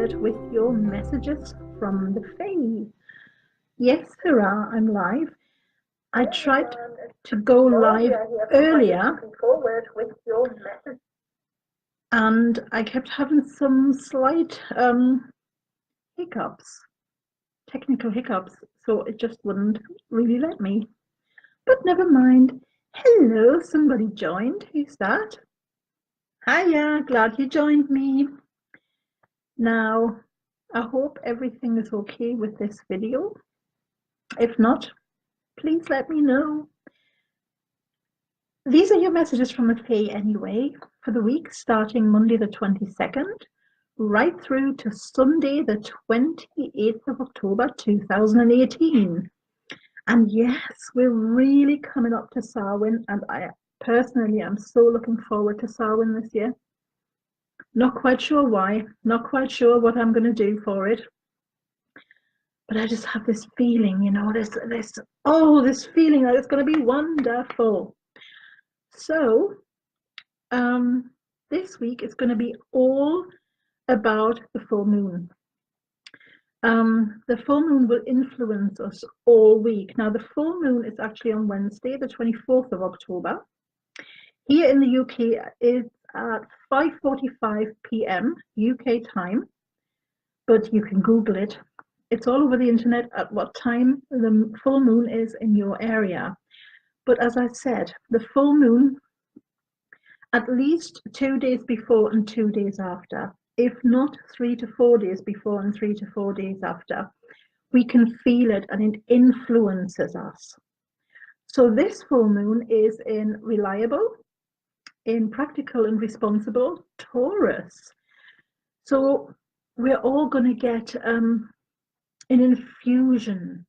forward with your messages from the Fae. Yes, hurrah, I'm live. I tried to go live earlier and I kept having some slight hiccups, technical hiccups, so it just wouldn't really let me. But never mind. Hello, somebody joined. Who's that? Hiya, glad you joined me. Now, I hope everything is okay with this video. If not, please let me know. These are your messages from the Fae anyway, for the week starting Monday the 22nd, right through to Sunday the 28th of October 2018. And yes, we're really coming up to Samhain, and I personally am so looking forward to Samhain this year. Not quite sure why, not quite sure what I'm going to do for it. But I just have this feeling, you know, this feeling that it's going to be wonderful. So, this week it's going to be all about the full moon. The full moon will influence us all week. Now, the full moon is actually on Wednesday, the 24th of October. Here in the UK, it's at 5:45 p.m. UK time, but you can Google it. It's all over the internet at what time the full moon is in your area. But as I said, the full moon, at least 2 days before and 2 days after, if not 3 to 4 days before and 3 to 4 days after, we can feel it and it influences us. So this full moon is in reliable, in practical and responsible Taurus. So we're all going to get an infusion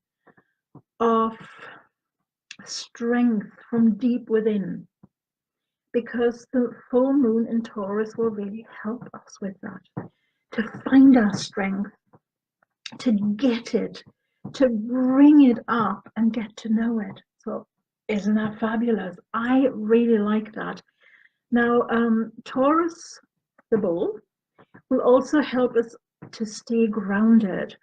of strength from deep within, because the full moon in Taurus will really help us with that, to find our strength, to get it, to bring it up and get to know it. So isn't that fabulous? I really like that. Now, Taurus, the bull, will also help us to stay grounded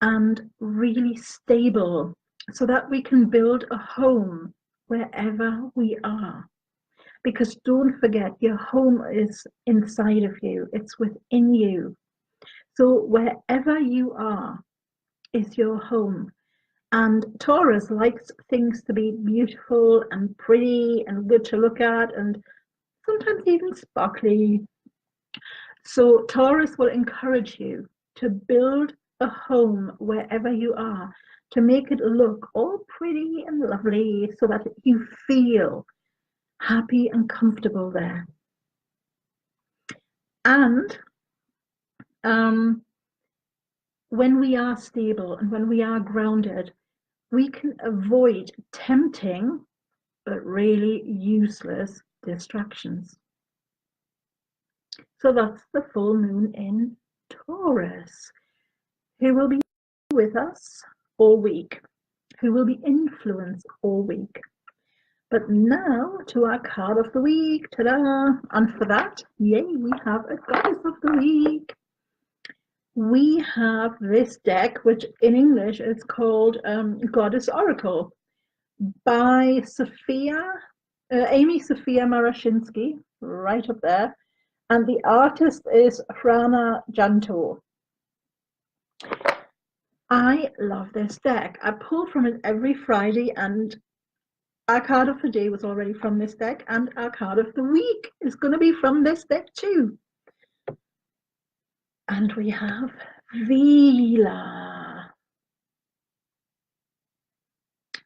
and really stable, so that we can build a home wherever we are. Because don't forget, your home is inside of you, it's within you. So wherever you are is your home. And Taurus likes things to be beautiful and pretty and good to look at, and sometimes even sparkly. So Taurus will encourage you to build a home wherever you are, to make it look all pretty and lovely, so that you feel happy and comfortable there. And when we are stable and when we are grounded, we can avoid tempting but really useless distractions. So that's the full moon in Taurus, who will be with us all week, who will be influenced all week. But now to our card of the week. Ta-da! And for that, yay, we have a goddess of the week. We have this deck, which in English is called Goddess Oracle, by Amy Sophia Marashinsky, right up there. And the artist is Frana Janto. I love this deck. I pull from it every Friday, and our card of the day was already from this deck, and our card of the week is going to be from this deck too. And we have Vila.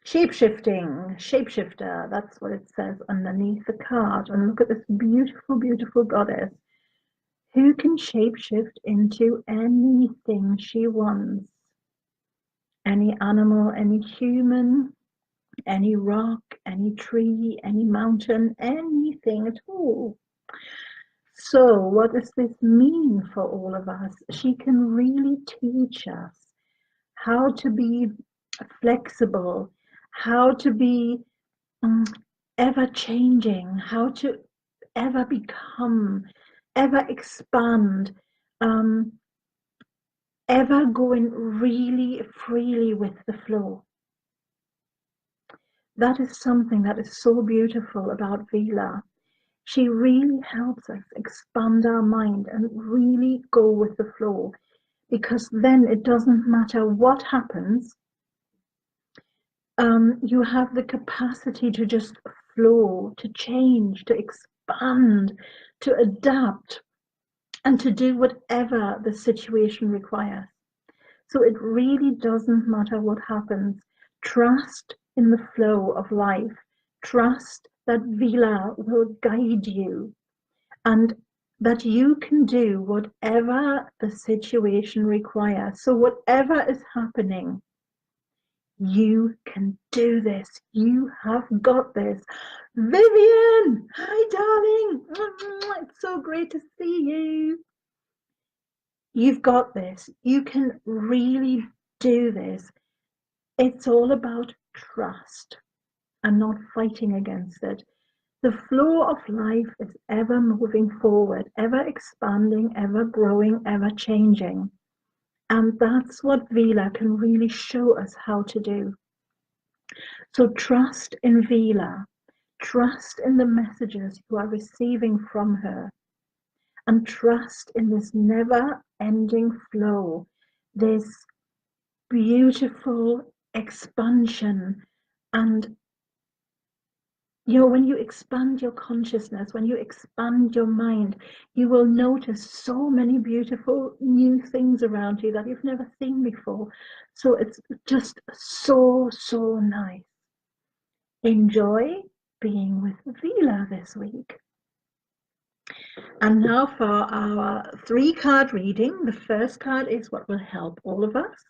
Shapeshifter, that's what it says underneath the card. And look at this beautiful, beautiful goddess who can shapeshift into anything she wants. Any animal, any human, any rock, any tree, any mountain, anything at all. So what does this mean for all of us? She can really teach us how to be flexible, how to be ever changing, how to ever become, ever expand, ever going really freely with the flow. That is something that is so beautiful about Vila. She really helps us expand our mind and really go with the flow, because then it doesn't matter what happens. You have the capacity to just flow, to change, to expand, to adapt, and to do whatever the situation requires. So it really doesn't matter what happens. Trust in the flow of life. Trust that Vila will guide you, and that you can do whatever the situation requires. So whatever is happening, you can do this. You have got this. Vivian, hi darling. It's so great to see you. You've got this. You can really do this. It's all about trust and not fighting against it. The flow of life is ever moving forward, ever expanding, ever growing, ever changing. And that's what Vila can really show us how to do. So trust in Vila, trust in the messages you are receiving from her, and trust in this never-ending flow, this beautiful expansion. And when you expand your consciousness, when you expand your mind, you will notice so many beautiful new things around you that you've never seen before. So it's just so nice. Enjoy being with Vila this week. And now for our 3-card reading. The first card is what will help all of us.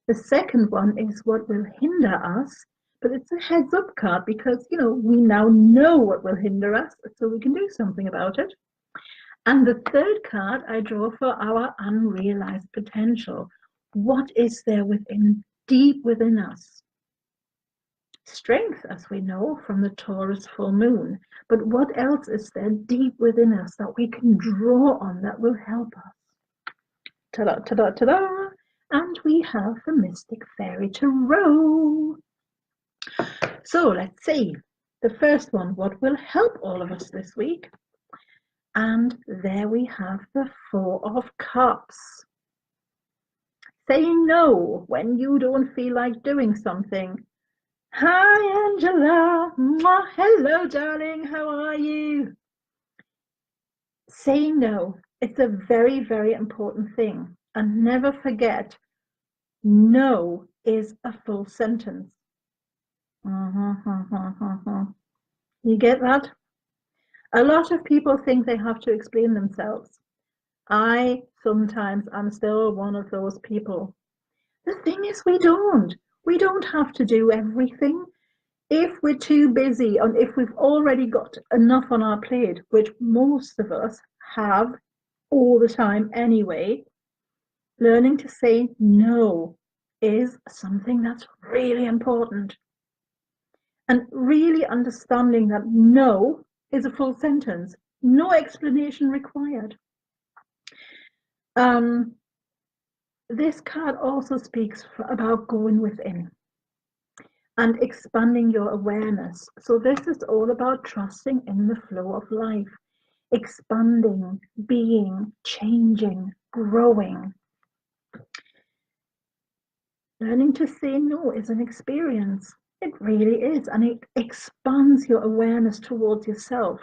The second one is what will hinder us, but it's a heads up card because, we now know what will hinder us, so we can do something about it. And the third card I draw for our unrealized potential. What is there deep within us? Strength, as we know from the Taurus full moon, but what else is there deep within us that we can draw on that will help us? Ta-da, ta-da, ta-da! And we have the Mystic Fairy Tarot. So let's see. The first one, what will help all of us this week? And there we have the 4 of Cups. Saying no when you don't feel like doing something. Hi, Angela. Mwah. Hello, darling. How are you? Saying no. It's a very, very important thing. And never forget, no is a full sentence. You get that? A lot of people think they have to explain themselves. I sometimes am still one of those people. The thing is, we don't. We don't have to do everything. If we're too busy and if we've already got enough on our plate, which most of us have all the time anyway, learning to say no is something that's really important. And really understanding that no is a full sentence, no explanation required. This card also speaks about going within and expanding your awareness. So this is all about trusting in the flow of life, expanding, being, changing, growing. Learning to say no is an experience. It really is. And it expands your awareness towards yourself.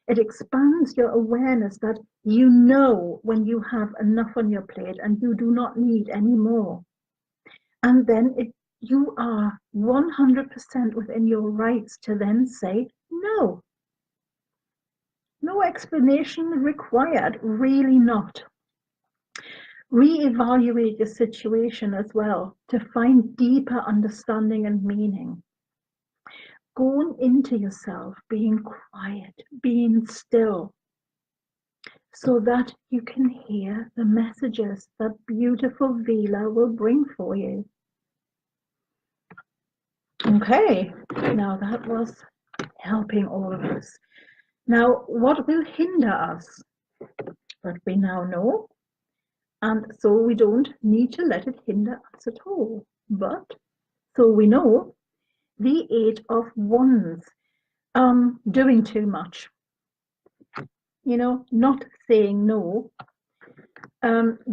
It expands your awareness that you know when you have enough on your plate and you do not need any more. And then you are 100% within your rights to then say no. No explanation required, really not. Reevaluate your situation as well to find deeper understanding and meaning. Going into yourself, being quiet, being still, so that you can hear the messages that beautiful Vila will bring for you. Okay, now that was helping all of us. Now, what will hinder us? But we now know. And so we don't need to let it hinder us at all. But so we know the 8 of Wands, doing too much, not saying no,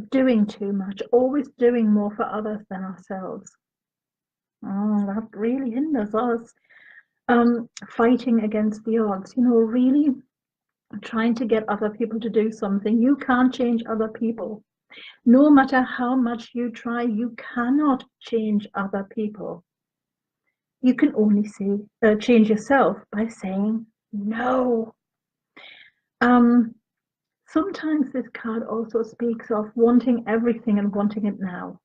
doing too much, always doing more for others than ourselves. Oh, that really hinders us. Fighting against the odds, really trying to get other people to do something. You can't change other people. No matter how much you try, you cannot change other people. You can only change yourself by saying no. Sometimes this card also speaks of wanting everything and wanting it now.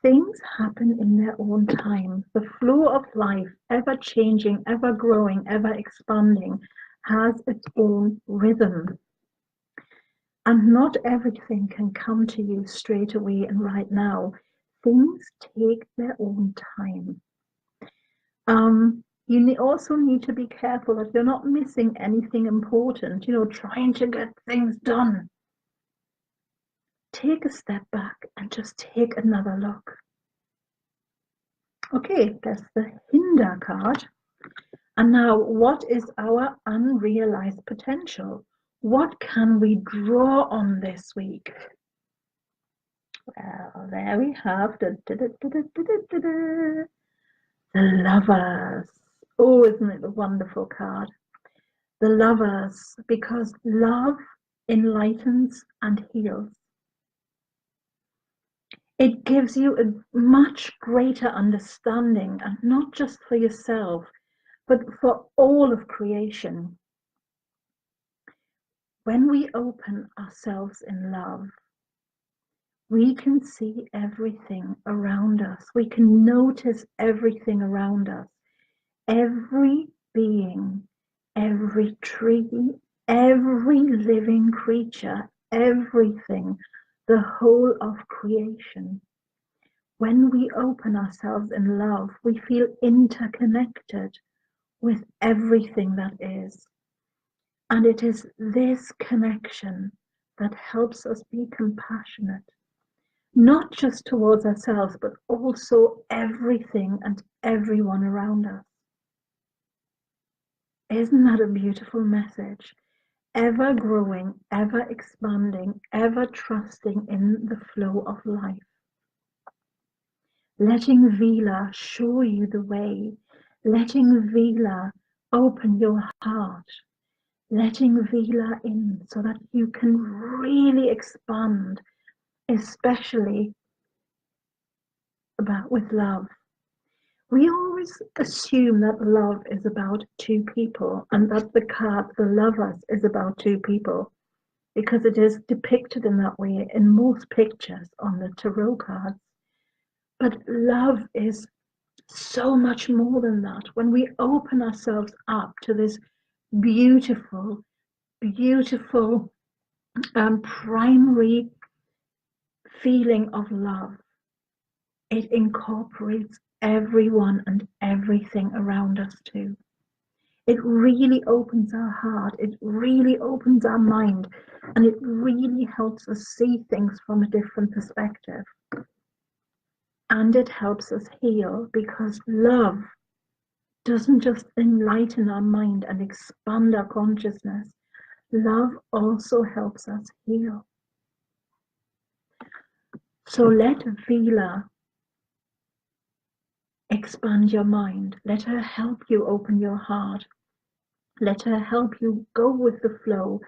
Things happen in their own time. The flow of life, ever changing, ever growing, ever expanding, has its own rhythm. And not everything can come to you straight away and right now. Things take their own time. You also need to be careful that you're not missing anything important, trying to get things done. Take a step back and just take another look. Okay, that's the hinder card. And now, what is our unrealized potential? What can we draw on this week? Well, there we have the Lovers. Oh, isn't it a wonderful card? The Lovers, because love enlightens and heals. It gives you a much greater understanding, and not just for yourself, but for all of creation. When we open ourselves in love, we can see everything around us. We can notice everything around us. Every being, every tree, every living creature, everything, the whole of creation. When we open ourselves in love, we feel interconnected with everything that is. And it is this connection that helps us be compassionate, not just towards ourselves, but also everything and everyone around us. Isn't that a beautiful message? Ever growing, ever expanding, ever trusting in the flow of life. Letting Vila show you the way. Letting Vila open your heart. Letting Vila in so that you can really expand, especially with love. We always assume that love is about two people, and that the card, the Lovers, is about two people, because it is depicted in that way in most pictures on the tarot cards. But love is so much more than that. When we open ourselves up to this beautiful, beautiful primary feeling of love, it incorporates everyone and everything around us too. It really opens our heart, it really opens our mind, and it really helps us see things from a different perspective. And it helps us heal, because love doesn't just enlighten our mind and expand our consciousness. Love also helps us heal. So let Vila expand your mind. Let her help you open your heart. Let her help you go with the flow.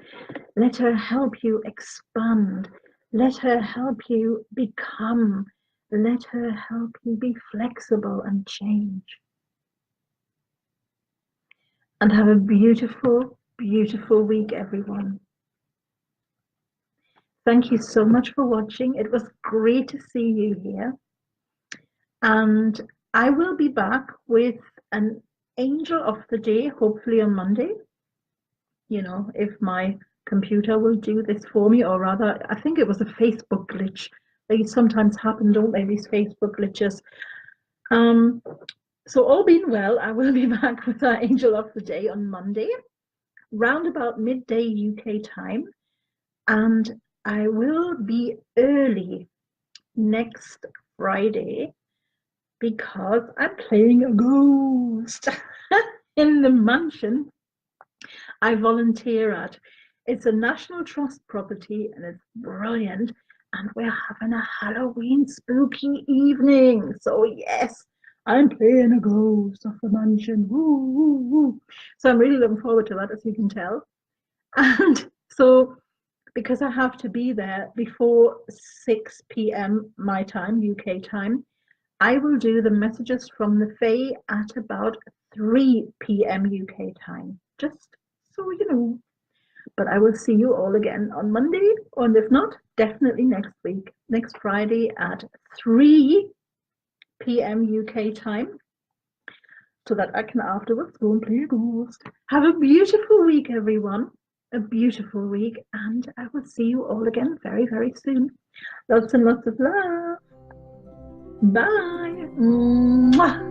Let her help you expand. Let her help you become. Let her help you be flexible and change. And have a beautiful, beautiful week, everyone. Thank you so much for watching. It was great to see you here. And I will be back with an angel of the day, hopefully on Monday. If my computer will do this for me, or rather, I think it was a Facebook glitch. They sometimes happen, don't they, these Facebook glitches. So all being well, I will be back with our angel of the day on Monday, round about midday UK time. And I will be early next Friday because I'm playing a ghost in the mansion I volunteer at. It's a National Trust property and it's brilliant. And we're having a Halloween spooky evening. So, yes, I'm playing a ghost of the mansion. Woo, woo, woo. So, I'm really looking forward to that, as you can tell. And so, because I have to be there before 6 p.m. my time, UK time, I will do the messages from the Fae at about 3 p.m. UK time. Just so you know. But I will see you all again on Monday, and if not, definitely next week, next Friday at 3 p.m. UK time, so that I can afterwards go and play a ghost. Have a beautiful week, everyone. A beautiful week, and I will see you all again very, very soon. Lots and lots of love. Bye. Mwah.